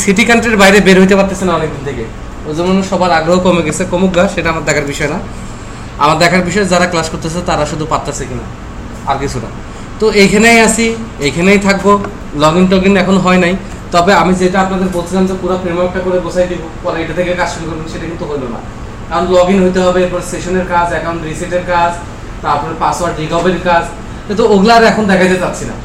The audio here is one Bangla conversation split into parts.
সিটি কান্ট্রির বাইরে বের হইতে পারতেছে না অনেকদিন থেকে, ওই জন্য সবার আগ্রহ কমে গেছে। কমুক গা, সেটা আমার দেখার বিষয় না। আমার দেখার বিষয় যারা ক্লাস করতেছে তারা শুধু পারতেছে কিনা, আর কিছু না। তো এইখানেই আছি, এইখানেই থাকবো। লগ ইন টগ ইন এখন হয় নাই, তবে আমি যেটা আপনাদের বলছিলাম যে পুরো ফ্রেমওয়ার্কটা করে বসাই দিব, পরে এটা থেকে কাজ শুরু করবেন, সেটা কিন্তু হলো না। কারণ লগ ইন হইতে হবে, এরপর সেশনের কাজ, অ্যাকাউন্ট রিসেটের কাজ, তারপরে পাসওয়ার্ড রিকভারির কাজ, কিন্তু ওগুলো আর এখন দেখাইতে চাচ্ছি না।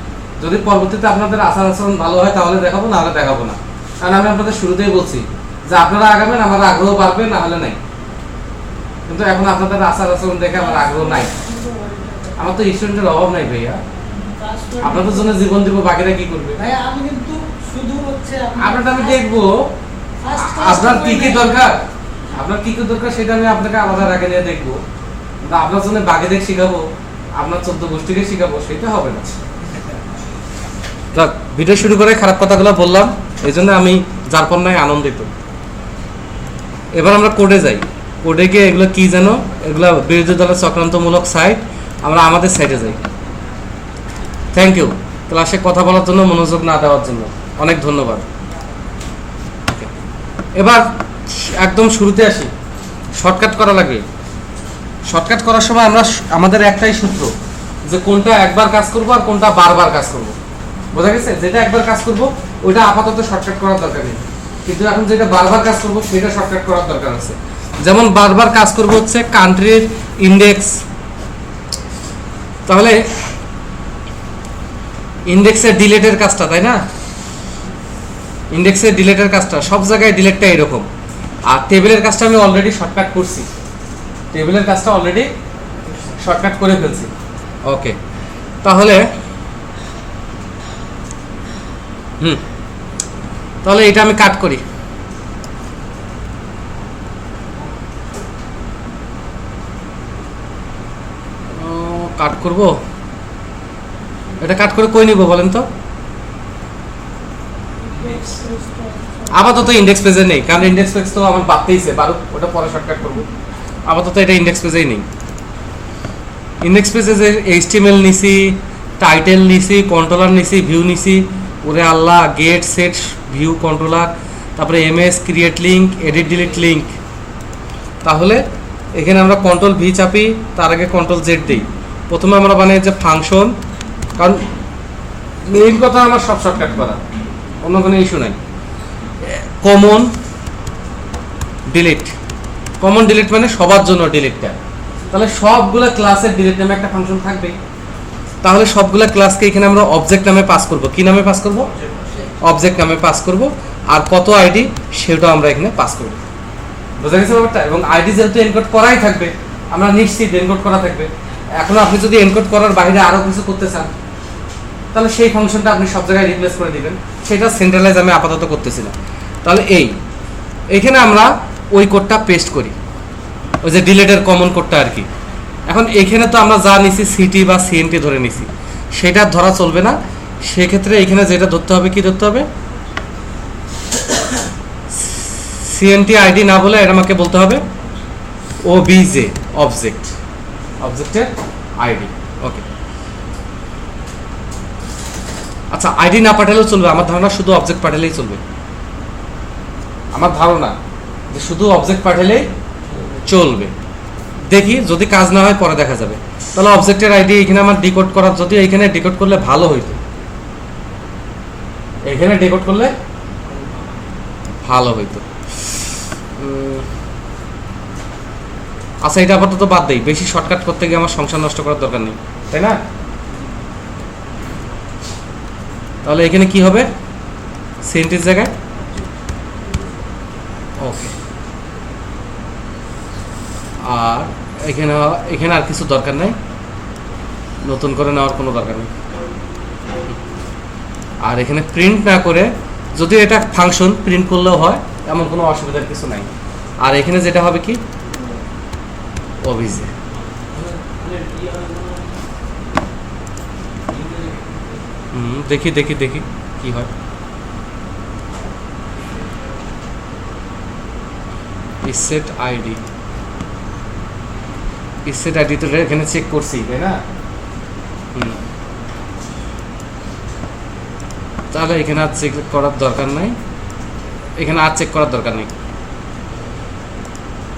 যদি পরবর্তীতে আপনাদের আচার আচরণ ভালো হয় তাহলে দেখাবো, না হলে দেখাবো না। কারণ আমি আপনাদের শুরুতেই বলছি যে আপনারা আগাবেন, আমার আগ্রহ বাড়বে, না হলে নাই। কিন্তু এখন আপনাদের আচার আচরণ দেখে আমার আগ্রহ নাই। আমার তো স্টুডেন্টের অভাব নাই ভাইয়া, আপনাদের জন্য জীবন দিব, বাকিরা কি করবে? আমি কিন্তু শুধু হচ্ছে আপনারটা আমি দেখবো, আপনার কি কি দরকার, আপনার কি কি দরকার সেটা আমি আপনাকে আলাদা রাখে নিয়ে দেখবো। কিন্তু আপনার জন্য বাকিদের শিখাবো, আপনার 14 গোষ্ঠীকে শিখাবো, সেটা হবে না। ভিডিও শুরু করে খারাপ কথাগুলো বললাম, এই জন্য আমি যার পণ্যায় আনন্দিত। এবার আমরা কোডে যাই। কোডে গিয়ে এগুলো কি যেন, এগুলো বিরোধী দলের চক্রান্তমূলক সাইট, আমরা আমাদের সাইটে যাই। থ্যাংক ইউ ক্লাসে কথা বলার জন্য, মনোযোগ না দেওয়ার জন্য অনেক ধন্যবাদ। এবার একদম শুরুতে আসি, শর্টকাট করা লাগে। শর্টকাট করার সময় আমরা আমাদের একটাই সূত্র, যে কোনটা একবার কাজ করব আর কোনটা বারবার কাজ করব। বোঝা গেছে? যেটা একবার কাজ করব ওইটা আপাতত শর্টকাট করার দরকার নেই, কিন্তু এখন যেটা বারবার কাজ করব সেটা শর্টকাট করার দরকার আছে। যেমন বারবার কাজ করব হচ্ছে কান্ট্রির ইন্ডেক্স, তাহলে ইন্ডেক্সের ডিলেটের কাজটা, তাই না? ইন্ডেক্সের ডিলেটের কাজটা সব জায়গায় ডিলেটটা এরকম। আর টেবিলের কাজটা আমি অলরেডি শর্টকাট করছি, টেবিলের কাজটা অলরেডি শর্টকাট করে ফেলছি। ওকে, তাহলে তাহলে এটা আমি কাট করি। কাট করব, এটা কাট করে কই নিব বলেন তো? আপাতত ইন্ডেক্স পেজে নেই, কারণ ইন্ডেক্স পেজ তো আমার বাড়তেইছে, বারো ওটা পরে শর্টকাট করব। আপাতত এটা ইন্ডেক্স পেজেই নেই। ইন্ডেক্স পেজে যে এইচটিএমএল নিছি, টাইটেল নিছি, কন্ট্রোলার নিছি, ভিউ নিছি, ওরে আল্লাহ, গেট সেট ভিউ কন্ট্রোলার, তারপরে MS create link, edit delete link. তাহলে এখানে আমরা কন্ট্রোল ভি চাপি, তার আগে কন্ট্রোল জেড দিই। প্রথমে আমরা বানাই যে ফাংশন, কারণ মেইন কথা আমার সব শর্টকাট করা, অন্য কোনো ইস্যু নাই। কমন ডিলিট, কমন ডিলিট মানে সবার জন্য ডিলিটটা। তাহলে সবগুলো ক্লাসের ডিলিট নামে একটা ফাংশন থাকবে। তাহলে সবগুলো ক্লাসকে এখানে আমরা অবজেক্ট নামে পাস করব। কি নামে পাস করব? অবজেক্ট নামে পাস করব। আর কত আইডি সেটাও আমরা এখানে পাস করব। বোঝা গেছে ব্যাপারটা? এবং আইডি যেহেতু এনকোড করাই থাকবে, আমরা নিশ্চিত এনকোড করা থাকবে। এখন আপনি যদি এনকোড করার বাইরে আরো কিছু করতে চান, তাহলে সেই ফাংশনটা আপনি সব জায়গায় রিপ্লেস করে দিবেন। সেটা সেন্ট্রালাইজ আমি আপাতত করতেছি না। তাহলে এইখানে আমরা ওই কোডটা পেস্ট করি, ওই যে ডিলেটের কমন কোডটা আর কি। এখন এখানে তো আমরা যা নিছি সিটি বা সিএনটি ধরে নিছি, সেটা ধরা চলবে না। সেক্ষেত্রে এখানে যেটা ধরতে হবে, কি ধরতে হবে? সিএনটি আইডি না বলে এটা আমাকে বলতে হবে ওবিজে, অবজেক্ট, অবজেক্টের আইডি। ওকে, আচ্ছা, আইডি না পাঠালেও চলবে। আমার ধারণা শুধু অবজেক্ট পাঠালেই চলবে। আমার ধারণা যে শুধু অবজেক্ট পাঠালেই চলবে। দেখি, যদি কাজ না হয় পরে দেখা যাবে। তাহলে অবজেক্টের আইডি এখানে আমার ডিকোড করার, যদি এখানে ডিকোড করলে ভালো হইতো, এখানে ডিকোড করলে ভালো হইতো। আচ্ছা, এটা আপাতত বাদ দেই, বেশি শর্টকাট করতে গিয়ে আমার সংসার নষ্ট করার দরকার নেই, তাই না? তাহলে এখানে কি হবে? সেন্টেন্স জায়গায় ওকে। আর এখানে আর কিছু দরকার নেই, নতুন করে নেওয়ার কোনো দরকার নেই। আর এখানে প্রিন্ট না করে, যদি এটা ফাংশন প্রিন্ট করলেও হয়, এমন কোনো অসুবিধার কিছু নাই। আর এখানে যেটা হবে কি, ওবিজে। দেখি দেখি দেখি কি হয়। ইসেট আইডি, ইসেট আইডি তো এখানে চেক করছি, তাই না? তাহলে এখানে আর চেক করার দরকার নাই। এখানে আর চেক করার দরকার নেই।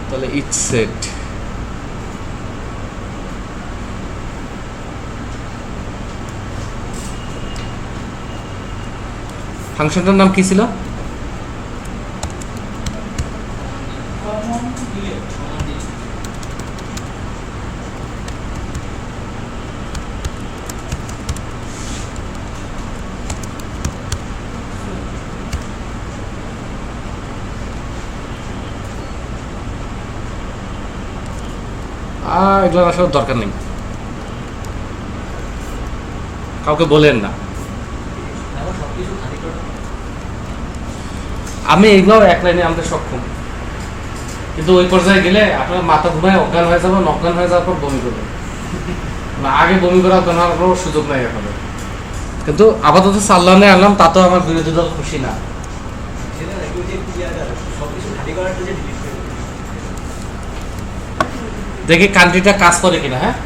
তাহলে ইচ সেট ফাংশনটার নাম কি ছিল? কমন ডিলেট এগুলো আসলে দরকার নেই, কাউকে বলেন না। আমি এগুলো এক লাইনে আনতে সক্ষম, কিন্তু ওই পর্যায়ে গেলে আপনার মাথা ঘুমায় অজ্ঞান হয়ে যাবেন, অজ্ঞান হয়ে যাওয়ার পর বমি করবেন না, আগে বমি করা অজ্ঞান হওয়ার কোনো সুযোগ নাই এখন। কিন্তু আপাতত সাল্লানে আনলাম, তাতেও আমার বিরোধী দল খুশি না। দেখি কান্ট্রিটা কাজ করে কিনা। হ্যাঁ,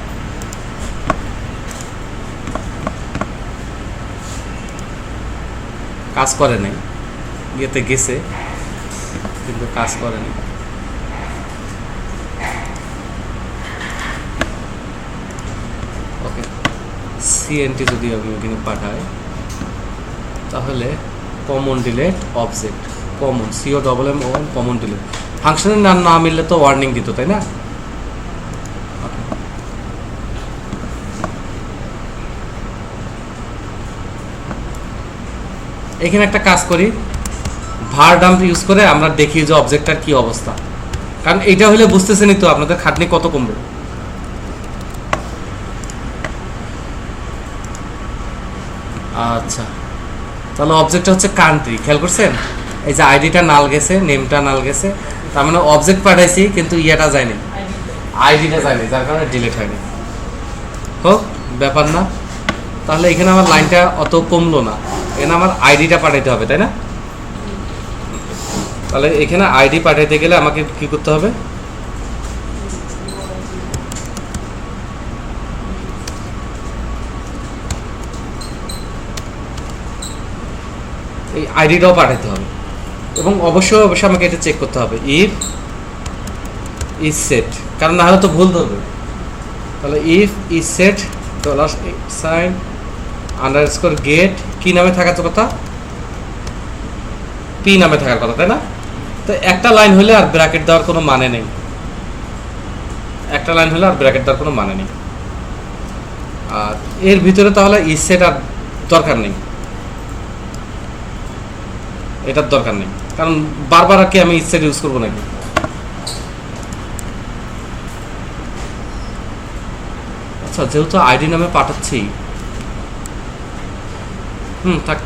কাজ করে নাই, ইয়েতে গেছে কিন্তু কাজ করেনি। ওকে, সিএনটি যদি আমি ওখানে পাঠাই তাহলে common delete object, common CO double M O common delete. ফাংশনের নাম না মিললে তো ওয়ার্নিং দিত, তাই না? এখানে একটা কাজ করি, ভার ডাম্প ইউজ করে আমরা দেখি যে অবজেক্টটার কি অবস্থা, কারণ এইটা হলে বুঝতেছেনই তো আপনাদের খাটনি কত কমবে। আচ্ছা, তাহলে অবজেক্টটা হচ্ছে কান্ট্রি, খেয়াল করছেন? এই যে আইডিটা নাল গেছে, নেমটা নাল গেছে, তার মানে অবজেক্ট পাঠাইছি কিন্তু ইয়েটা যায়নি, আইডিটা যায়নি, যার কারণে ডিলিট হয়নি। হোক, ব্যাপার না। তাহলে এখানে আমার লাইনটা অত কমলো না, এখানে আমার আইডিটা পাঠাইতে হবে, তাই না? তাহলে এখানে আইডি পাঠাইতে গেলে আমাকে কি করতে হবে? এই আইডিটাও পাঠাইতে হবে, এবং অবশ্যই অবশ্যই আমাকে এটা চেক করতে হবে, ইফ ইজ সেট, কারণ না হলে তো ভুল ধরবে। তাহলে if is set dollar sign underscore get, কি নামে থাকার কথা? পি নামে থাকার কথা, তাই না? তো একটা লাইন হলে আর ব্র্যাকেট দেওয়ার কোনো মানে নেই, একটা লাইন হলে আর ব্র্যাকেট দেওয়ার কোনো মানে নেই। আর এর ভিতরে তাহলে ইজ সেট আর দরকার নেই, এটার দরকার নেই, কারণ বারবার আর কি আমি ইজ সেট ইউজ করবো নাকি? আচ্ছা, যেহেতু আইডি নামে পাঠাচ্ছি, থাক,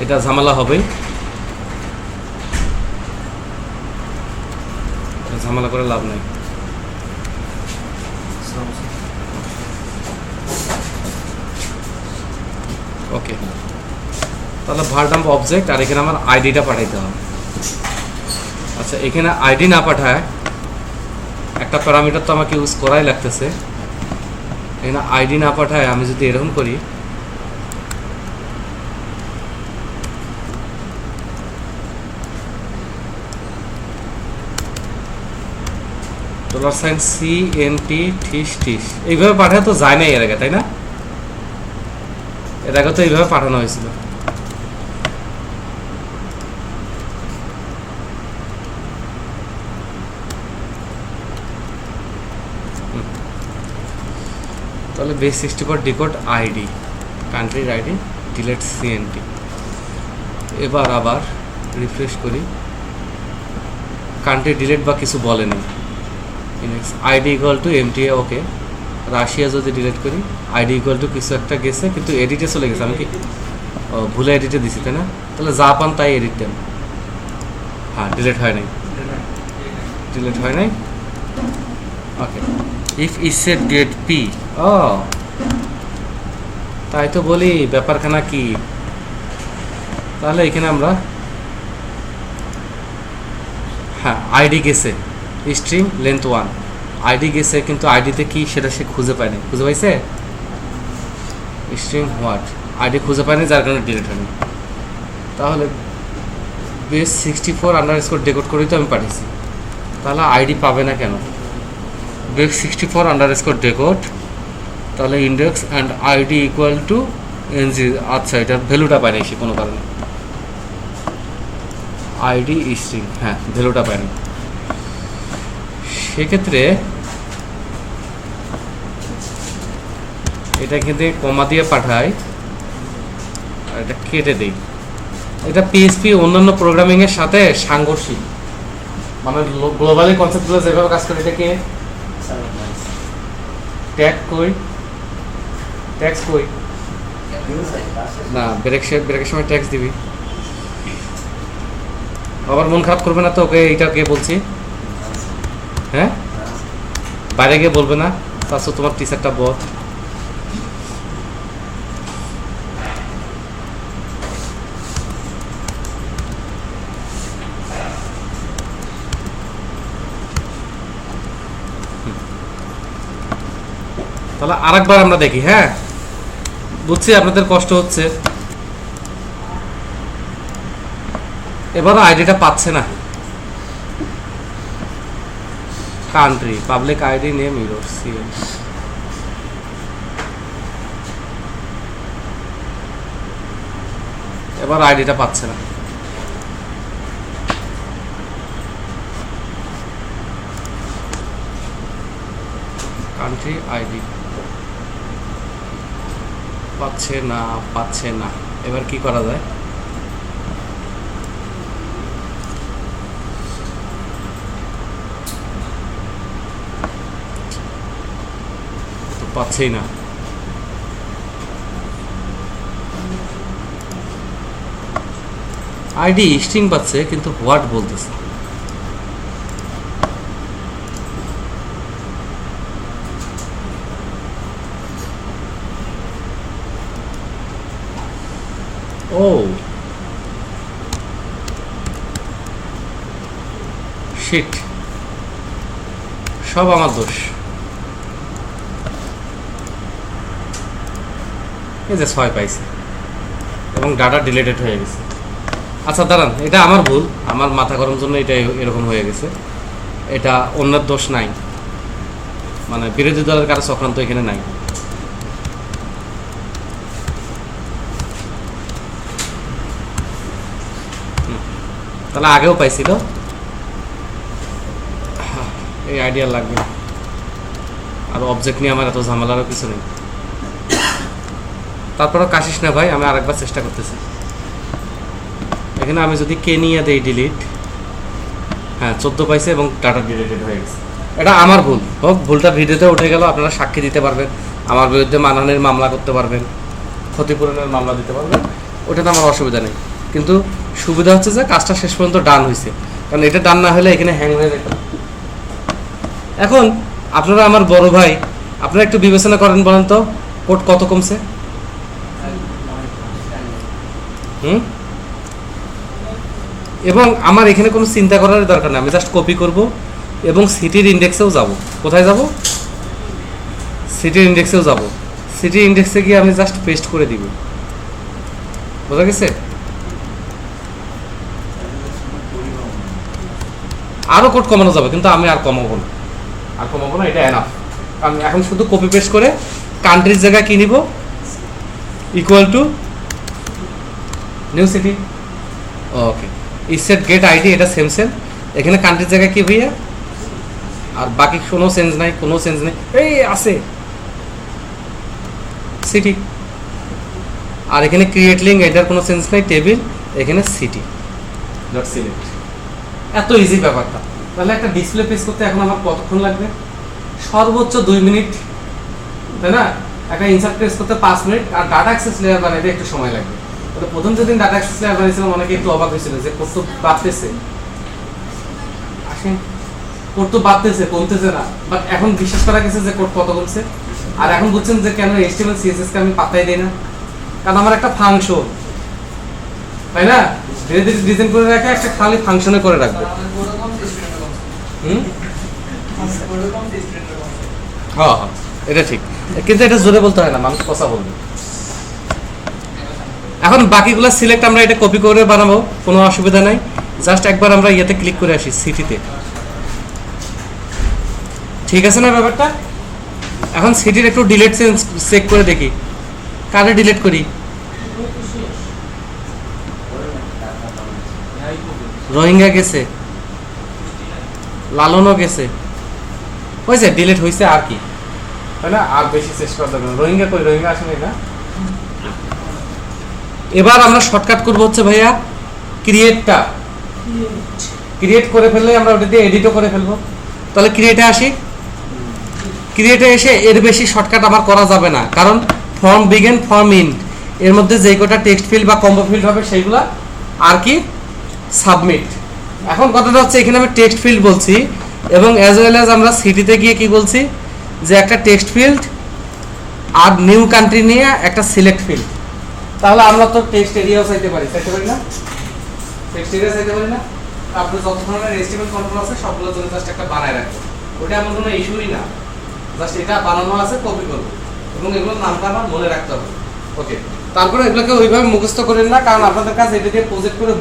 এটা ঝামেলা হবেই, ঝামেলা করে লাভ নেই। ওকে, তাহলে ভার ডাম্প অবজেক্ট, আর এখানে আমার আইডিটা পাঠাইতে হবে। আচ্ছা, এখানে আইডি না পাঠায় একটা প্যারামিটার তো আমাকে ইউজ করাই লাগতেছে। এখানে আইডি না পাঠায় আমি যদি এরকম করি, dollar sign C N T ঠিস ঠিস, এইভাবে পাঠায় তো যায় না এর আগে, তাই না? এর আগে তো এইভাবে পাঠানো হয়েছিল। তাহলে বেস 64 ডিকোড আইডি, কান্ট্রির আইডি, ডিলেট সিএনটি। এবার আবার রিফ্রেশ করি, কান্ট্রি ডিলেট বা কিছু বলেনি, আইডি ইকুয়াল টু এমটিএ। ওকে, রাশিয়া যদি ডিলিট করি, আইডি ইকুয়াল টু কিছু একটা গেছে, কিন্তু এডিটে চলে গেছে, আমি কি ভুলে এডিটে দিছি, তাই না? তাহলে যা পান তাই এডিট দেন। হ্যাঁ, ডিলিট হয় নাই, ডিলিট হয় নাই। Okay, if is set get P, ও তাই তো বলি ব্যাপারখানা কি। তাহলে এখানে আমরা, হ্যাঁ, আইডি গেছে স্ট্রিং লেন্থ 1, আইডি গেছে কিন্তু আইডিতে কি সেটা সে খুঁজে পায়নি, খুঁজে পাইছে স্ট্রিং হোয়াট, আইডি খুঁজে পায়নি, যার কারণে ডিলিট হয়নি। তাহলে বেস 64 আন্ডারস্কোর ডেকোড করেই তো আমি পাঠিয়েছি, তাহলে আইডি পাবে না কেন? বেস 64 আন্ডারস্কোর ডেকোড, তাহলে index and ID equal to NG. আচ্ছা, এটার ভ্যালুটা পায় না সে কোনো কারণে, আইডি স্ট্রিং, হ্যাঁ ভ্যালুটা পায় না। সেক্ষেত্রে এটা কিন্তু কমা দিয়ে পাঠাই আর এটা কেটে দেই। এটা পিএইচপি অন্যান্য প্রোগ্রামিংয়ের সাথে সাংঘর্ষিক, মানে গ্লোবালি কনসেপ্টগুলো যেভাবে কাজ করে। এটাকে ট্যাক্স কই না, ব্রেকের সময় ট্যাক্স দিবি। আবার মন খারাপ করবে না তো? ওকে এইটা কে বলছি, হ্যাঁ বাইরে গিয়ে বলবে না তাছাড়া তোমার টিচারটা বল। তাহলে আরেকবার আমরা দেখি। হ্যাঁ বুঝছি আপনাদের কষ্ট হচ্ছে, এবারও আইডিটা পাচ্ছে না। Country public ID name your CM, এবার আইডিটা পাচ্ছে না। কান্ট্রি আইডি পাচ্ছে না। এবার কি করা যায়? তো পাচ্ছেই না। আইডি স্ট্রিং পাচ্ছে কিন্তু হোয়াট বলতেছে। ও শিট, সব আমার দোষ। এই যে 6 পাইছে এবং ডাটা ডিলিটেড হয়ে গেছে। আচ্ছা দাঁড়ান, এটা আমার ভুল, আমার মাথা গরম জন্য এটা এরকম হয়ে গেছে। এটা অন্যের দোষ নাই, মানে বিরোধী দলের কারো চক্রান্ত এখানে নাই। তাহলে আগেও পাইছিল, এই আইডিয়া লাগবে না। আর অবজেক্ট নিয়ে আমার এত ঝামেলারও কিছু নেই। তারপরেও কাশিস না ভাই, আমি আরেকবার চেষ্টা করতেছি। এখানে আমি যদি কে নিয়ে দেই ডিলিট, হ্যাঁ 14 পাইছে এবং ডাটা ডিলিটেড হয়ে গেছে। এটা আমার ভুল হোক, ভুলটা ভিডিওতে উঠে গেল, আপনারা সাক্ষী দিতে পারবেন, আমার বিরুদ্ধে মানহানির মামলা করতে পারবেন, ক্ষতিপূরণের মামলা দিতে পারবেন, ওটাতে আমার অসুবিধা নেই। কিন্তু সুবিধা হচ্ছে যে কাজটা শেষ পর্যন্ত ডান হয়েছে, কারণ এটা ডান না হলে এখানে হ্যাং হয়ে যেত। এখন আপনারা আমার বড় ভাই, আপনারা একটু বিবেচনা করেন, বলেন তো কোড কত কমছে? এবং আমার এখানে কোনো চিন্তা করার দরকার নেই, আমি জাস্ট কপি করব এবং সিটির ইন্ডেক্সেও যাব। কোথায় যাব? সিটির ইন্ডেক্সেও যাব। সিটির ইন্ডেক্সে গিয়ে আমি জাস্ট পেস্ট করে দিব। বোঝা গেছে? আরও কোড কমানো যাবে, কিন্তু আমি আর কমাবো না, এটা এনাফ। আমি এখন শুধু কপি পেস্ট করে কান্ট্রির জায়গায় কি নিব, equal to new city. Okay, is set get ID, এটা সেম। এখানে কান্ট্রির জায়গায় কি ভাইয়া, আর বাকি কোনো চেঞ্জ নাই। এই আছে সিটি, আর এখানে ক্রিয়েট লিঙ্ক, এটার কোনো চেঞ্জ নাই। টেবিল, এখানে সিটি ডট সিলেক্ট। এত ইজি ব্যাপারটা। তাহলে একটা ডিসপ্লে পেজ করতে এখন আমার কতক্ষণ লাগবে? সর্বোচ্চ 2 মিনিট, তাই না? একটা ইনসার্ট পেজ করতে 5 মিনিট, আর ডাটা অ্যাক্সেস লেয়ার বানাইতে একটু সময় লাগবে। তো প্রথম যেদিন ডাটা অ্যাক্সেস লেয়ার বানিয়েছিলাম অনেকে একটু অবাক হয়েছিল যে কোড তো বাড়তেছে, আসেন কোড তো বাড়তেছে, কমতেছে না। বাট এখন বিশ্বাস করা গেছে যে কোড কত কমছে। আর এখন বুঝছেন যে কেন HTML CSS কে আমি পাত্তাই দেই না, কারণ আমার একটা ফাংশন, তাই না? ধীরে ধীরে ডিজাইন করে রাখা, একটা খালি ফাংশনে করে রাখবে। হ্যাঁ, এটা ঠিক, কিন্তু এটা জোরে বলতে হয় না, মানুষ কথা বলবে। এখন বাকিগুলো সিলেক্ট আমরা এটা কপি করে বানাবো, কোনো অসুবিধা নাই। জাস্ট একবার আমরা ইয়েতে ক্লিক করে আসি, সিটিতে। ঠিক আছে না ব্যাপারটা? এখন সিটির একটু ডিলেট চেক করে দেখি, কারে ডিলেট করি। রোহিঙ্গা গেছে, লালনও গেছে, হয়েছে, ডিলেট হয়েছে, আর কি, তাই না? আর বেশি চেষ্টা করা যাবে না। রোহিঙ্গা কই, রোহিঙ্গা আসলে না। এবার আমরা শর্টকাট করবো হচ্ছে ভাইয়া ক্রিয়েটটা। ক্রিয়েট করে ফেললে আমরা ওটা দিয়ে এডিটও করে ফেলবো। তাহলে ক্রিয়েটে আসি। ক্রিয়েটে এসে এর বেশি শর্টকাট আমার করা যাবে না, কারণ ফর্ম বিগিন, ফর্ম ইন্ড, এর মধ্যে যে কটা টেক্সট ফিল্ড বা কম্বো ফিল্ড হবে সেইগুলা আর কি সাবমিট। এখন কথাটা হচ্ছে এখানে আমি টেক্সট ফিল্ড বলছি, এবং অ্যাজ ওয়েল অ্যাজ আমরা সিটিতে গিয়ে কি বলছি যে একটা টেক্সট ফিল্ড আর নিউ কান্ট্রি নিয়ে একটা সিলেক্ট ফিল্ড। তাহলে আমরা তো টেক্সট এরিয়াও চাইতে পারি না? টেক্সট এরিয়া চাইতে পারি না? আপনি যত ধরনের এসটিএমএল কন্ট্রোল আছে সবগুলোর জন্য জাস্ট একটা বানায় রাখবো, ওটা এমন কোনো ইস্যুই না। জাস্ট এটা বানানো আছে, কপি করবো, এবং এগুলোর নামটা আমার মনে রাখতে হবে। ওকে, তারপরে এগুলোকে ওইভাবে মুখস্থ করেন না, কারণ আপনাদের কাছে এটা দিয়ে প্রজেক্ট করে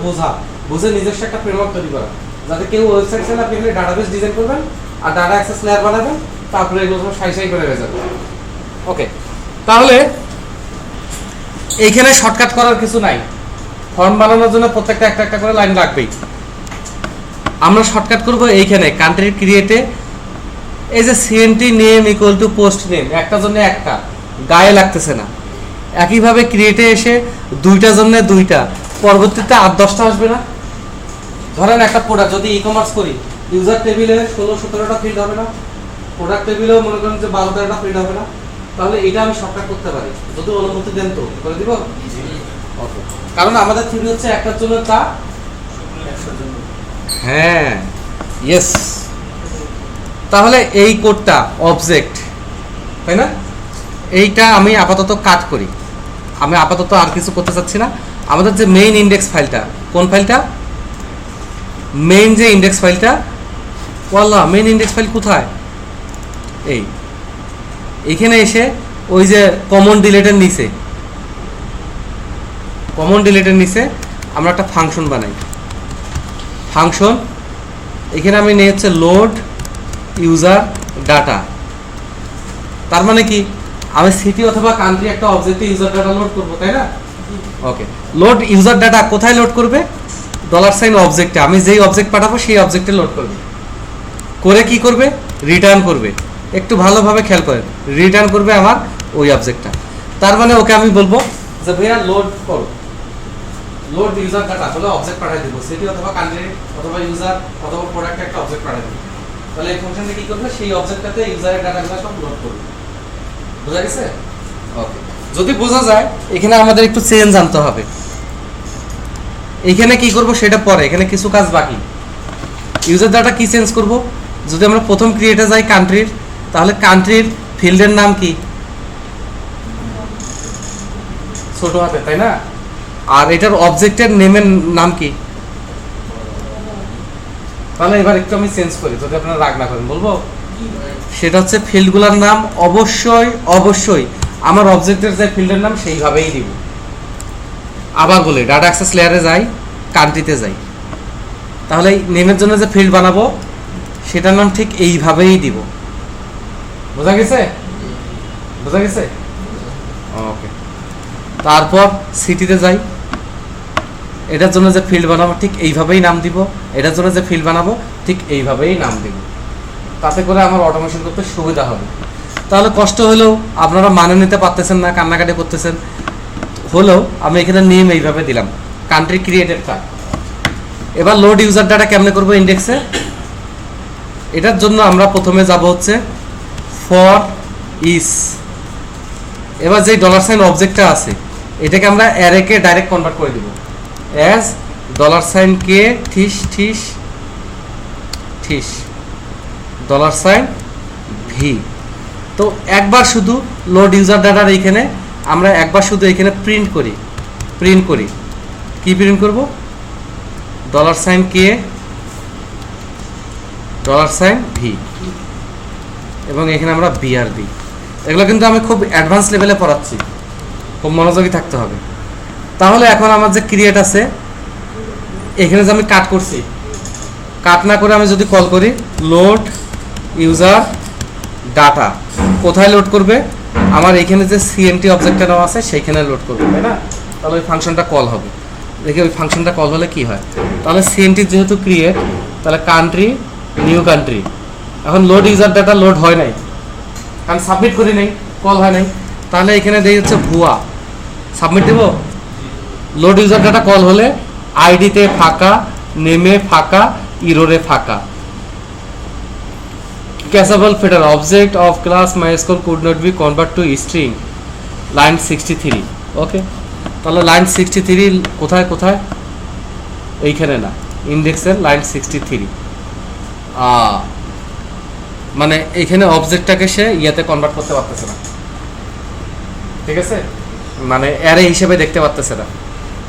বুঝে নিজস্ব একটা ফ্রেমওয়ার্ক তৈরি করা, যাতে কেউ ওয়েবসাইট চাইলে আপনি এখানে ডাটাবেস ডিজাইন করবেন আর ডাটা অ্যাক্সেস লেয়ার বানাবেন, তারপরে এগুলো সব সাই করে হয়ে যাবে। ওকে, তাহলে এইখানে শর্টকাট করার কিছু নাই। ফর্ম বানানোর জন্য প্রত্যেকটা একটা একটা করে লাইন লাগবেই। আমরা শর্টকাট করব এইখানে কান্ট্রি ক্রিয়েটে, এই যে CNT name equal to post name, একটার জন্য একটা, গায়ে লাগতেছে না। একইভাবে ক্রিয়েটে এসে দুইটার জন্য দুইটা, পরবর্তীতে 8-10টা আসবে না? ধরেন একটা প্রোডাক্ট যদি ই কমার্স করি, ইউজার টেবিলে 16-17টা ফিল্ড হবে না? প্রোডাক্ট টেবিলেও মনে করেন যে 12-13টা ফিল্ড হবে না? তাহলে এটা আমি শর্টকাট করতে পারি, যদি অনুমতি দেন তো করে দিব। ওকে, কারণ আমাদের থিওরি হচ্ছে একটার জন্য তা, হ্যাঁ, ইয়েস। তাহলে এই কোডটা অবজেক্ট, তাই না? এইটা আমি আপাতত কাট করি, আমি আপাতত আর কিছু করতে চাচ্ছি না। আমাদের যে মেইন ইন্ডেক্স ফাইলটা, কোন ফাইলটা? মেইন যে ইন্ডেক্স ফাইলটা, ওয়াল্লাহ মেইন ইন্ডেক্স ফাইল কোথায়? এইখানে এসে ওই যে কমন ডিলেটের নিচে আমরা একটা ফাংশন বানাই। ফাংশন এখানে আমি নিয়ে হচ্ছে লোড ইউজার ডাটা। তার মানে কি, আমি সিটি অথবা কান্ট্রি একটা অবজেক্টে ইউজার ডাটা লোড করবো, তাই না? ওকে, লোড ইউজার ডাটা কোথায় লোড করবে? $সাইন অবজেক্টে, আমি যেই অবজেক্ট পাঠাবো সেই অবজেক্টে লোড করবে। করে কি করবে? রিটার্ন করবে। একটু ভালোভাবে খেয়াল করেন, রিটার্ন করবে আমার ওই অবজেক্টটা। তার মানে ওকে আমি বলবো যে ভাইয়া লোড করো, লোড ইউজার ডাটা বলে অবজেক্ট পাঠিয়ে দেবো, সিটি অথবা কান্ট্রি অথবা ইউজার অথবা প্রোডাক্টে একটা অবজেক্ট পাঠিয়ে দেবো। তাহলে এই ফাংশনটা কি করবে? সেই অবজেক্টটাতে ইউজারের ডাটাগুলো সব লোড করবে। বোঝা গেছে? ওকে, যদি বোঝা যায়, এখানে আমাদের একটু চেঞ্জ আনতে হবে। এখানে কি করব সেটা পরে, এখানে কিছু কাজ বাকি। ইউজার ডাটা কি চেঞ্জ করব? যদি আমরা প্রথম ক্রিয়েটে যাই কান্ট্রির, তাহলে কান্ট্রির ফিল্ডের নাম কি? ছোট হাতে, তাই না? আর এটার অবজেক্টের নেমের নাম কি? তাহলে এবার একটু আমি চেঞ্জ করি, যদি আপনারা রাগ না করেন, বলবো সেটা হচ্ছে ফিল্ডগুলোর নাম অবশ্যই আমার অবজেক্টের যে ফিল্ডের নাম সেইভাবেই দিব। আবার বলি, ডাটা অ্যাক্সেস লেয়ারে যাই, কান্ট্রিতে যাই, তাহলে নেমের জন্য যে ফিল্ড বানাবো সেটার নাম ঠিক এইভাবেই দিব। বোঝা গেছে? ওকে, তারপর সিটিতে যাই, এটার জন্য যে ফিল্ড বানাবো ঠিক এইভাবেই নাম দিব, এটার জন্য যে ফিল্ড বানাবো ঠিক এইভাবেই নাম দিব। তাতে করে আমার অটোমেশন করতে সুবিধা হবে। তাহলে কষ্ট হলেও আপনারা মানে নিতে পারতেছেন না, কান্নাকাটি করতেছেন হলেও আমি এখানে নেম এইভাবে দিলাম, কান্ট্রি ক্রিয়েটেডটা। এবার লোড ইউজার ডাটা কেমনে করবো ইন্ডেক্সে? এটার জন্য আমরা প্রথমে যাব হচ্ছে ফর ইস। এবার যে $সাইন অবজেক্টটা আছে এটাকে আমরা অ্যারেকে ডাইরেক্ট কনভার্ট করে দিব অ্যাজ $সাইন কে ঠিস $সাইন ভি। তো একবার শুধু লোড ইউজার ডাটার এইখানে আমরা একবার শুধু এখানে প্রিন্ট করি কি প্রিন্ট করব? $সাইন কে $সাইন ভি, এবং এখানে আমরা বিআরবি। এগুলো কিন্তু আমি খুব অ্যাডভান্স লেভেলে পড়াচ্ছি, খুব মনোযোগী থাকতে হবে। তাহলে এখন আমার যে ক্রিয়েট আছে এখানে যে আমি কাট করছি, কাট না করে আমি যদি কল করি লোড ইউজার ডাটা, কোথায় লোড করবে? আমার এখানে যে সিএনটি অবজেক্টটা নেওয়া আছে সেইখানে লোড করবে, তাই না? তাহলে ওই ফাংশনটা কল হবে। দেখি ওই ফাংশনটা কল হলে কি হয়। তাহলে সিএনটি যেহেতু ক্রিয়েট, তাহলে কান্ট্রি নিউ কান্ট্রি। এখন লোড ইউজার ডাটা লোড হয় নাই, কারণ সাবমিট করি নাই, কল হয় নাই। তাহলে এখানে দেই হচ্ছে ভুয়া, সাবমিট দেব। লোড ইউজার ডাটা কল হলে আইডিতে ফাঁকা, নেমে ফাঁকা, ইরোরে ফাঁকা। Cacheable filter object of class MySQL could not be convert to string line 63 ওকে। তাহলে লাইন 63 কোথায় কোথায়? এইখানে না, ইন্ডেক্সের লাইন 63। মানে এইখানে অবজেক্টটাকে সে ইয়াতে কনভার্ট করতে পারতেছে না, ঠিক আছে? মানে অ্যারে হিসেবে দেখতে পারতেছে না।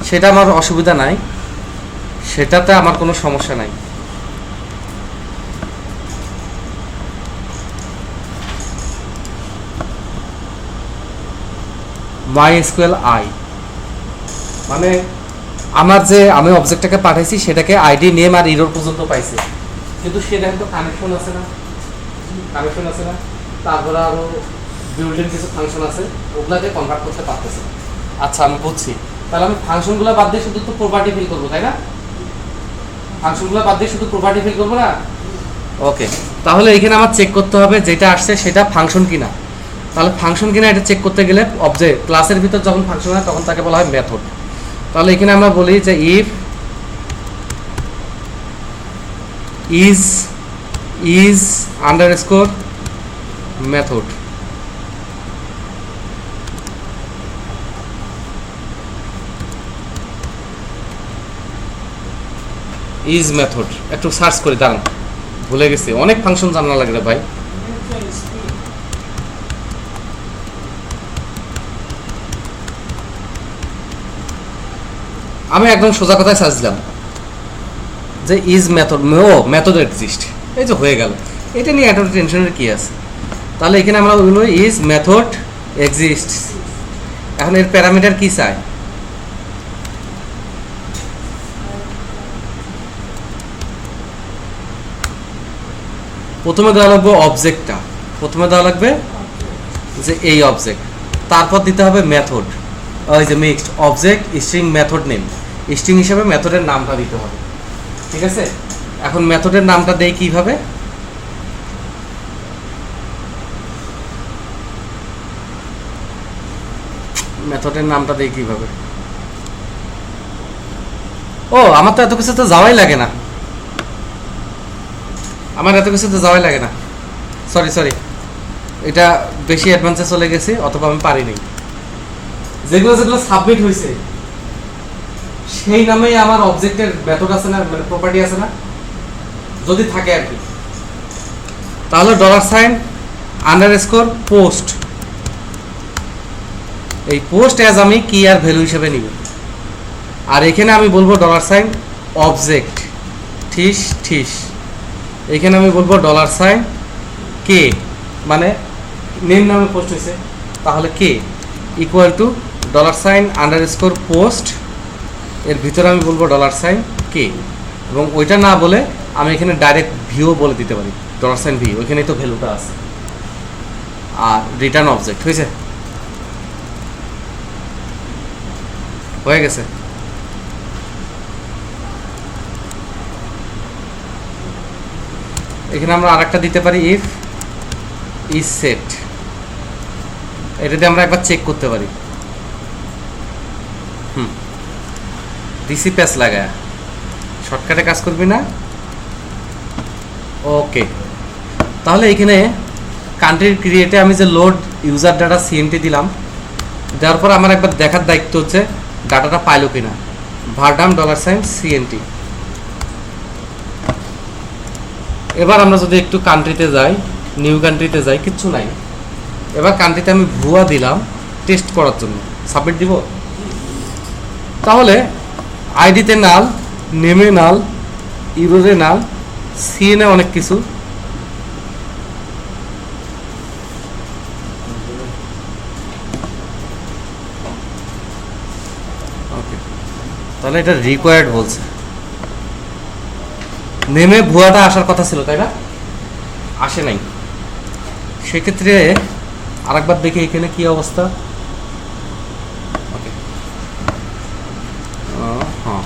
সেটা আমার অসুবিধা নাই, সেটাতে আমার কোনো সমস্যা নাই। MySQL i মানে আমার যে আমি অবজেক্টটাকে পাঠাইছি সেটাকে আইডি নেম আর ইরোর পর্যন্ত পাইছে, কিন্তু সেটা তো কানেকশন আছে না, কানেকশন আছে না। তারপরে আরো বিল্ডিং কিছু ফাংশন আছে, ওগুলাকে কনভার্ট করতে পারতেছে না। আচ্ছা আমি বুঝছি, তাহলে আমি ফাংশনগুলো বাদ দিয়ে শুধু তো প্রপার্টি ফিল করবো, তাই না? ফাংশনগুলো বাদ দিয়ে শুধু প্রপার্টি ফিল করবো না। ওকে, তাহলে এখানে আমার চেক করতে হবে যেটা আসছে সেটা ফাংশন কিনা। তাহলে ফাংশন কিনা এটা চেক করতে গেলে অবজেক্ট ক্লাসের ভিতর যখন ফাংশন হয় তখন তাকে বলা হয় মেথড। তাহলে এখানে আমরা বলি যে if is underscore method, is method. একটু সার্চ করি, দাঁড়ান, ভুলে গেছি, অনেক ফাংশন জানা লাগে রে ভাই। আমি একদম সোজা কথায় সার্চ দিলাম যে ইজ মেথড, মেথড এক্সিস্ট, এই যে হয়ে গেল। এটা নিয়ে এত টেনশনের কি আছে? তাহলে এখানে আমরা বলবো ইজ মেথড এক্সিস্ট। এখন এর প্যারামিটার কি চাই? প্রথমে দেওয়া লাগবে অবজেক্টটা, প্রথমে দেওয়া লাগবে যে এই অবজেক্ট, তারপর দিতে হবে মেথড, ওই যে mixed object string method name, string হিসেবে মেথডের নামটা দিতে হবে, ঠিক আছে? এখন মেথডের নামটা দেই কিভাবে? মেথডের নামটা দেই কিভাবে? ও আমার তো এত কিছু তো যাওয়াই লাগে না, আমার এত কিছু তো যাওয়াই লাগে না, সরি, এটা বেশি অ্যাডভান্সে চলে গেছে, অথবা আমি পারিনি। যেগুলো যেগুলো সাবমিট হয়েছে সেই নামেই আমার অবজেক্টের মেথড আছে না, মানে প্রপার্টি আছে না, যদি থাকে আর কি। তাহলে $_ পোস্ট, এই পোস্ট অ্যাজ আমি কি আর ভ্যালু হিসেবে নিব। আর এখানে আমি বলবো $অবজেক্ট ঠিস, এখানে আমি বলবো $কে, মানে নেম নামে পোস্ট হয়েছে, তাহলে কে ইকুয়াল টু $_ পোস্ট, এর ভিতরে আমি বলবো $কে, এবং ওইটা না বলে আমি এখানে ডাইরেক্ট ভিও বলে দিতে পারি, $ভি, ওইখানেই তো ভ্যালুটা আছে। আর রিটার্ন অবজেক্ট হয়েছে, হয়ে গেছে। এখানে আমরা আরেকটা দিতে পারি ইফ ইজ সেট, এটা দিয়ে আমরা একবার চেক করতে পারি। ডিসি প্যাচ লাগায় শর্টকাটে কাজ করবি না। ওকে, তাহলে এখানে কান্ট্রির ক্রিয়েটে আমি যে লোড ইউজার ডাটা সিএনটি দিলাম, দেওয়ার পর আমার একবার দেখার দায়িত্ব হচ্ছে ডাটাটা পাইলো কিনা। ভারডাম $CNT। এবার আমরা যদি একটু কান্ট্রিতে যাই, নিউ কান্ট্রিতে যাই, কিচ্ছু নাই। এবার কান্ট্রিতে আমি ভুয়া দিলাম টেস্ট করার জন্য, সাবমিট দিব। তাহলে আইডিতে নাল, নেমে নাল, ইউরোরে নাল, সিএনএ অনেক কিছু। ওকে, তাহলে এটা রিকোয়ার্ড বলছে, নেমে ভুয়াটা আসার কথা ছিল তাই না, আসে নাই। সেক্ষেত্রে আরেকবার দেখি এখানে কি অবস্থা। ওকে, হ্যাঁ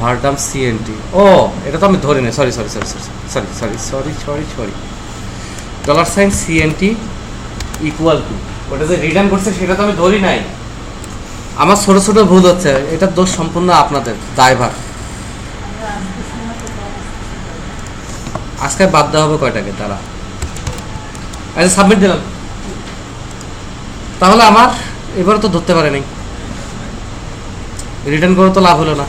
ভার্ডাম সিএনটি, ও এটা তো আমি ধরি না, sorry sorry sorry sorry sorry sorry sorry sorry sorry dollar sign CNT equal to, ওটা যে রিটার্ন করছে সেটা তো আমি ধরি নাই। আমার ছোট ছোট ভুল হচ্ছে, এটার দোষ সম্পূর্ণ আপনাদের, দায়ভার। আজকে বাদ দেওয়া হবে কয়টাকে তারা, আচ্ছা সাবমিট দিলাম। তাহলে আমার এবারে তো ধরতে পারে নাই, রিটার্ন করে তো লাভ হলো না।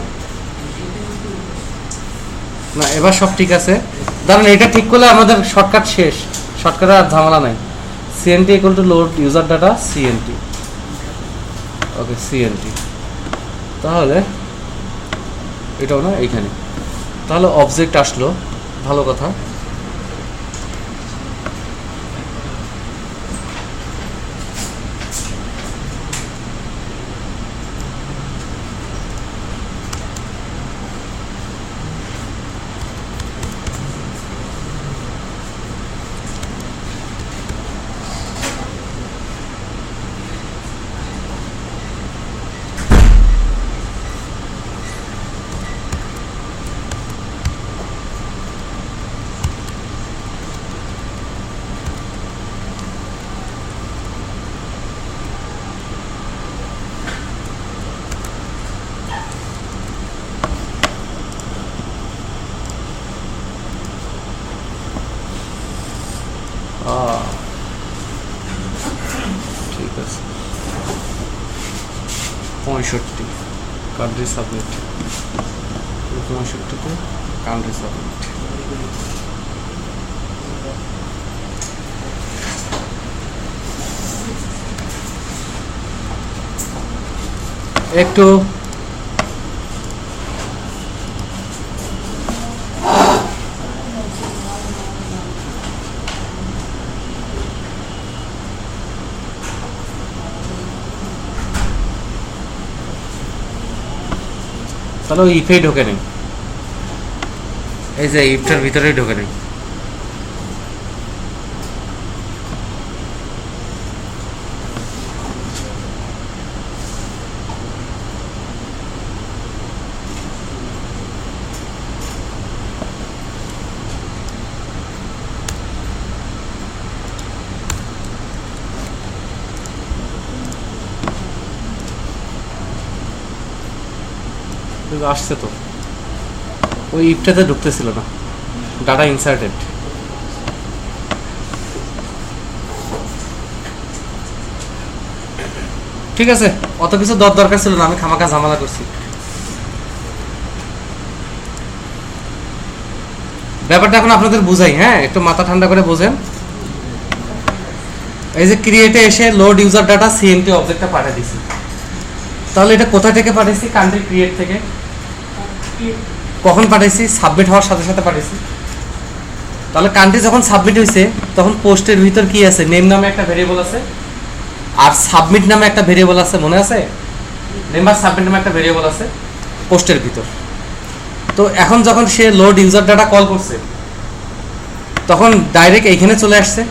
না এবার সব ঠিক আছে, ধরেন এটা ঠিক করলে আমাদের শর্টকাট শেষ, শর্টকাটে আর ঝামেলা নাই। CNT equal to load user data CNT, okay CNT, তাহলে এটাও না এইখানে, তাহলে অবজেক্ট আসলো, ভালো কথা। ঠিক আছে, 65 কান্ট্রি সাবমিট, 65তে কান্ট্রি সাবমিট। একটু তাহলে ওই ইফেই ঢোকে নেই, এই যে ইফটার ভিতরেই ঢোকে নেই। আসছে তো, ওই ইফটাতে ঢুকতেছিল না, ডাটা ইনসার্টেড। ঠিক আছে, অত কিছু দরকার ছিল না, আমি খামাখা ঝামেলা করছি। ব্যাপারটা এখন আপনাদের বুঝাই, হ্যাঁ একটু মাথা ঠান্ডা করে বোঝেন। এই যে ক্রিয়েটে এসে লোড ইউজার ডাটা সিএনটি অবজেক্টটা পাঠিয়ে দিছি, তাহলে এটা কোথা থেকে পাঠাইছি? কান্ট্রি ক্রিয়েট থেকে। কখন পাঠাইছি? সাবমিট হওয়ার সাথে সাথে পাঠাইছি। তাহলে কান্ট্রি যখন সাবমিট হয়েছে তখন পোস্টের ভিতর কি আছে? নেম নামে একটা ভেরিয়েবল আছে আর সাবমিট নামে একটা ভেরিয়েবল আছে, মনে আছে? নেম আর সাবমিট নামে একটা ভেরিয়েবল আছে পোস্টের ভিতর। তো এখন যখন সে লোড ইউজার ডাটা কল করছে তখন ডাইরেক্ট এইখানে চলে আসছে,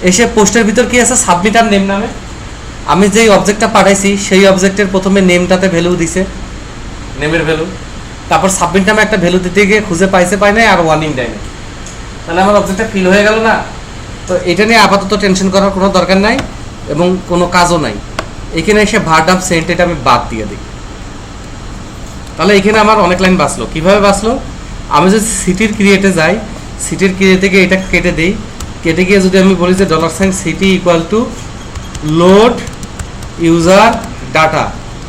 এসে পোস্টের ভিতর কি আছে? সাবমিট আর নেম নামে। আমি যেই অবজেক্টটা পাঠাইছি সেই অবজেক্টের প্রথমে নেমটাতে ভ্যালু দিছে, নেমের ভ্যালু, তারপর সাবমিট নামে একটা ভ্যালু দিতে গিয়ে খুঁজে পাইছে, পাই নাই, আর ওয়ার্নিং দেয় না। তাহলে আমার অবজেক্টটা ফিল হয়ে গেল না? তো এটা নিয়ে আপাতত টেনশন করার কোনো দরকার নাই এবং কোনো কাজও নাই। এখানে এসে ভার্ব সেন্ট এটা আমি বাদ দিয়ে দিই, তাহলে এখানে আমার অনেক লাইন বাঁচলো। কিভাবে বাঁচলো? আমি যদি সিটির ক্রিয়েটে যাই, সিটির ক্রিয়েট থেকে এটা কেটে দিই, কেটে গিয়ে যদি আমি বলি যে $সাইন CT equal to load user data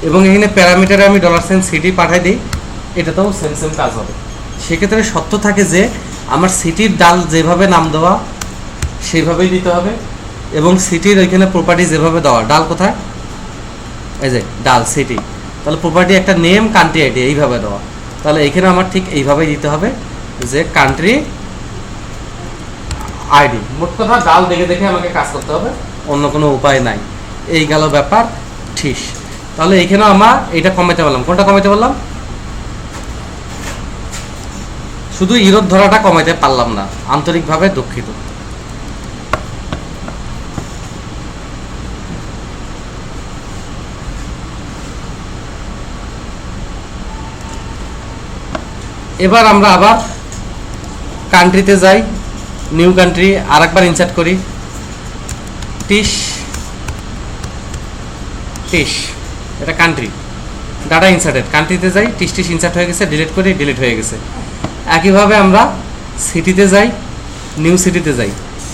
এবং এখানে প্যারামিটারে আমি $সাইন সিটি পাঠাই দিই, এটাতেও সেম সেম কাজ হবে। সেক্ষেত্রে সত্য থাকে যে আমার সিটির ডাল যেভাবে নাম দেওয়া সেইভাবেই দিতে হবে এবং সিটির ওইখানে প্রপার্টি যেভাবে দেওয়া, ডাল কোথায়? এই যে ডাল সিটি, তাহলে প্রপার্টি একটা নেম, কান্ট্রি আইডি এইভাবে দেওয়া। তাহলে এখানে আমার ঠিক এইভাবেই দিতে হবে যে কান্ট্রি আইডি। মোট কথা ডাল দেখে দেখে আমাকে কাজ করতে হবে, অন্য কোনো উপায় নাই। এই গেল ব্যাপার। ঠিক তাহলে এখানেও আমরা এটা কমাইতে পারলাম। কোনটা কমাইতে পারলাম? শুধু ইউরোপ ধরাটা কমাইতে পারলাম না, আন্তরিকভাবে দুঃখিত। এবার আমরা আবার কান্ট্রিতে যাই, নিউ কান্ট্রি আরেকবার ইনসার্ট করি, টিশ টিশ, এটা কান্ট্রি, ডাটা ইনসার্টেড, কান্ট্রিতে যাই, টিশ টিশ ইনসার্ট হয়ে গেছে, ডিলিট করি, ডিলিট হয়ে গেছে। একইভাবে আমরা সিটিতে যাই, নিউ সিটিতে যাই,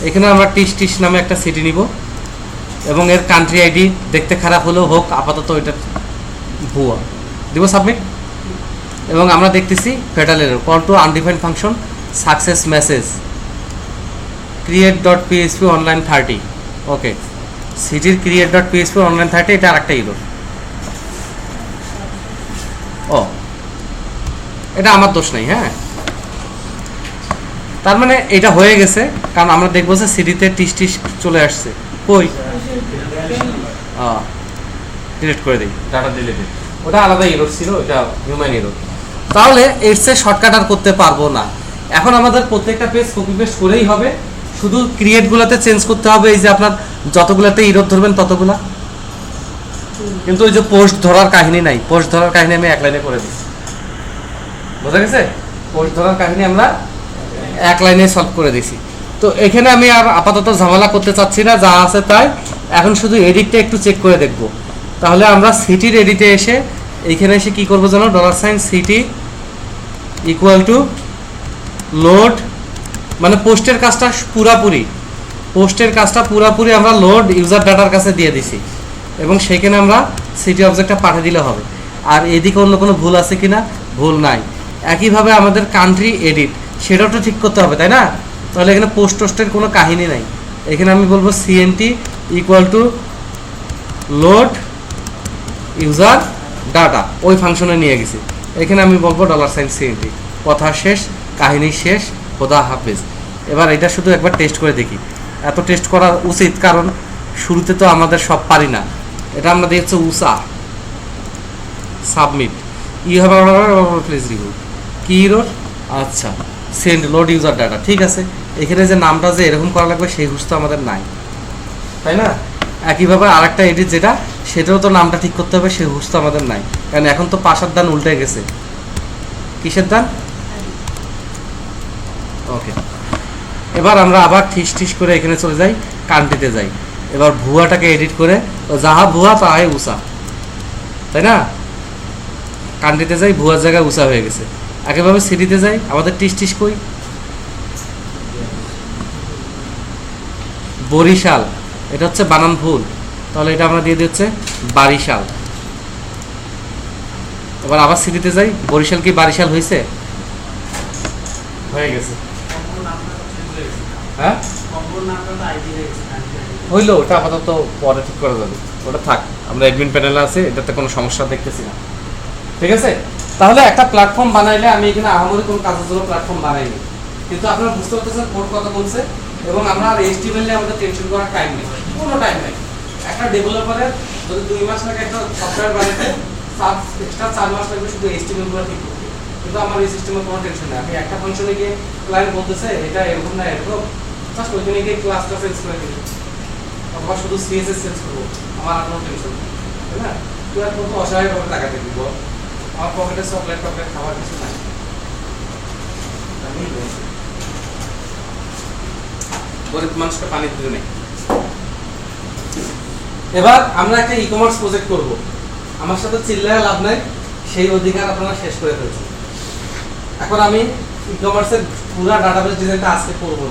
এখানে আমরা টিশ টিশ নামে একটা সিটি নিব এবং এর কান্ট্রি আইডি দেখতে খারাপ হলেও হোক, আপাতত এটা ভুয়া দিব, সাবমিট। এবং আমরা দেখতেছি federal error, call to undefined function success message create.php online 30, okay, সিটির create.php online 30 এটা আরেকটা এরর। ও, এটা আমার দোষ নাই, হ্যাঁ, তার মানে এটা হয়ে গেছে, কারণ আমরা দেখবো যে সিটিতে টিশ টিশ চলে আসছে, কই ডিলিট করে দিই, ডাটা ডিলিটেড, ওটা আলাদা এরর ছিল, এটা হিউম্যান এরর। তাহলে এর চেয়ে শর্টকাট আর করতে পারবো না। এখন আমাদের প্রত্যেকটা পেজ কপি পেস্ট করেই হবে, শুধু ক্রিয়েটগুলোতে চেঞ্জ করতে হবে, এই যে আপনার যতগুলোতে এরর ধরবেন ততগুলা, কিন্তু ওই যে পোস্ট ধরার কাহিনী নাই, পোস্ট ধরার কাহিনী আমি এক লাইনে করে দিচ্ছি, বোঝা গেছে? পোস্ট ধরার কাহিনী আমরা এক লাইনে সলভ করে দিছি। তো এখানে আমি আর আপাতত ঝামেলা করতে চাচ্ছি না, যা আছে তাই। এখন শুধু এডিটটা একটু চেক করে দেখব। তাহলে আমরা সিটির এডিটে এসে এইখানে এসে কি করবো জানো, $সিটি ইকুয়াল টু লোড, মানে পোস্টের কাজটা পুরাপুরি আমরা লোড ইউজার ডাটার কাছে দিয়ে দিছি এবং সেখানে আমরা সিটি অবজেক্টটা পাঠিয়ে দিলে হবে। আর এদিকে অন্য কোনো ভুল আছে কিনা? ভুল নাই। একইভাবে আমাদের কান্ট্রি এডিট, সেটাও তো ঠিক করতে হবে, তাই না? তাহলে এখানে পোস্টের কোনো কাহিনী নাই, এখানে আমি বলবো CNT equal to load user data, ওই ফাংশনে নিয়ে গেছি, এখানে আমি বলবো $সিএনটি। কথা শেষ, কাহিনী শেষ, খোদা হাফেজ। এবার এটা শুধু একবার টেস্ট করে দেখি, এত টেস্ট করা উচিত, কারণ শুরুতে তো আমাদের সব পারি না। এটা আমরা দেখছি উষা, সাবমিট, হবে প্লিজ রিভিউ, কি রোড, আচ্ছা সেন্ড লোড ইউজার ডাটা, ঠিক আছে। এখানে যে নামটা যে এরকম করা লাগবে সেই হুঁশ তো আমাদের নাই, তাই না? একইভাবে আরেকটা এডিট যেটা, সেটাও তো নামটা ঠিক করতে হবে, সেই হুঁশ তো আমাদের নাই, কারণ এখন তো পাশার দান উল্টে গেছে। কিসের দান? ওকে, এবার আমরা আবার ঠিস ঠিস করে এখানে চলে যাই, কান্ট্রিতে যাই। এবার ভুয়াটাকে এডিট করে, যাহা ভুয়া তাহাই উষা, তাই না? কান্ট্রিতে যাই, ভুয়ার জায়গায় উষা হয়ে গেছে। একইভাবে সিটিতে যাই, আমাদের টিস টিস কই, বরিশাল, এটা হচ্ছে বানান ভুল, তাহলে এটা আমরা দিয়ে দিচ্ছে বারিশাল। এবার আবার সিটিতে যাই, বরিশাল কি বারিশাল হয়েছে? হয়ে গেছে, হ্যাঁ হইলো, ওটা আপাতত পরে ঠিক করা যাবে, ওটা থাক, আমরা অ্যাডমিন প্যানেলে আছে, এটাতে কোনো সমস্যা দেখতেছি না, ঠিক আছে। তাহলে একটা প্ল্যাটফর্ম বানাইলে, আমি এখানে আহামরি কোনো কাজের জন্য প্ল্যাটফর্ম বানাইনি, কিন্তু আপনারা বুঝতে পারতেছেন কোড কথা বলছে, এবং আমরা আর এইচটিএমএল নিয়ে আমাদের টেনশন করার টাইম নেই, কোনো টাইম নেই। একটা ডেভেলপারের যদি 2 মাস লাগে একটা সফটওয়্যার বানাইতে, এক্সট্রা 4 মাস লাগবে শুধু এইচটিএমএল গুলো ঠিক করতে, কিন্তু আমার এই সিস্টেমে কোনো টেনশন নেই। আমি একটা ফাংশনে গিয়ে ক্লায়েন্ট বলতেছে এটা এরকম না এরকম, জাস্ট ওইখানে গিয়ে ক্লাসটা চেঞ্জ করে দিই, অথবা শুধু সিএসএস চেঞ্জ করবো, আমার আর কোনো টেনশন নেই, তাই না? তুই আর কত অসহায়ভাবে টাকা দিয়ে দিব, আমার পকেটে চকলেট টকলেট খাওয়ার কিছু নাই, আমি বলছি গরিব মানুষকে পানি দিতে নেই। এবার আমরা একটা ই কমার্স প্রজেক্ট করব, আমার সাথে চিল্লায় লাভ নাই, সেই অধিকার আপনারা শেষ করে ফেলছেন। এখন আমি ই কমার্সের পুরো ডাটাবেস ডিজাইনটা আজকে করব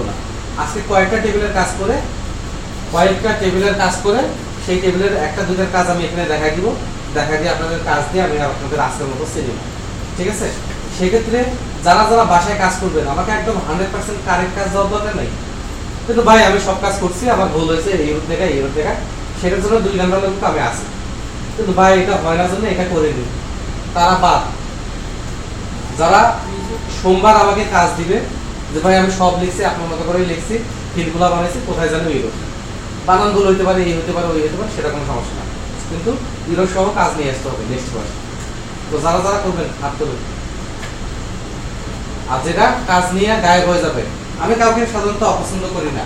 না, আজকে কয়েকটা টেবিলের কাজ করে সেই টেবিলের একটা দুইটার কাজ আমি এখানে দেখাই দিব, দিয়ে আপনাদের কাজ দিয়ে আমি আপনাদের আজকের মতো চিনি, ঠিক আছে? সেক্ষেত্রে যারা বাসায় কাজ করবেন, আমাকে একদম 100% কারেক্ট কাজ দেওয়ার দরকার নেই, কিন্তু ভাই আমি সব কাজ করছি, আমার ভুল হয়েছে, এই রূপ দেখা সেটার জন্য 2 ঘন্টা কিন্তু আমি আছি, কিন্তু ভাই এটা হয় না জন্য এটা করে দিন, তারা বাদ। যারা সোমবার আমাকে কাজ দিবে যে ভাই আমি সব লিখছি, আপনার মতো করেই লিখছি, ফিল্ডগুলো বানাইছি, কোথায় জানো এরকম, বানান ভুল হইতে পারে, এই হতে পারে, ওই হতে পারে, সেটা কোনো সমস্যা না, কিন্তু ইরো সহ কাজ নিয়ে আসতে হবে নেক্সট ক্লাসে। তো যারা যারা করবেন হাত তুলুন। আর যেটা কাজ নিয়ে গায়েব হয়ে যাবে, আমি কাউকে সাধারণত অপছন্দ করি না।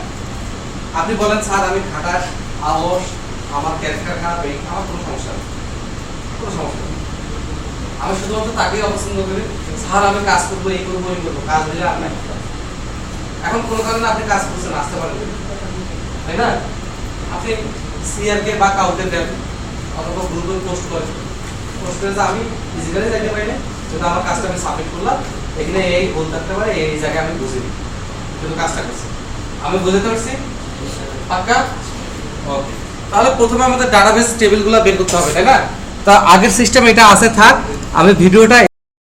আপনি বলেন স্যার আমি খাটাস, আলস, আমার ক্যারেক্টার খারাপ, এই আমার কোনো সমস্যা নেই, কোনো সমস্যা নেই। আমি শুধুমাত্র তাকেই অপছন্দ করি, স্যার আমি কাজ করবো, এই করবো, এই করবো, কাজ দিলে আপনার এখন কোনো কারণে আপনি কাজ করছেন, আসতে পারবেন, তাই না? আপনি সিআরকে বা কাউকে দেন অথবা গ্রুপে পোস্ট করেন, পোস্ট করে যে আমি ফিজিক্যালি যাইতে পারি না, কিন্তু আমার কাজটা আমি সাবমিট করলাম, এখানে এই ভুল থাকতে পারে, এই জায়গায় আমি বুঝিনি, কিন্তু কাজটা করছি, আমি বুঝতে পারছি। পাক্কা? ওকে। তাহলে প্রথমে আমাদের ডাটাবেস টেবিলগুলো বের করতে হবে, তাই না? তা আগের সিস্টেম এটা আছে থাক, আমি ভিডিওটা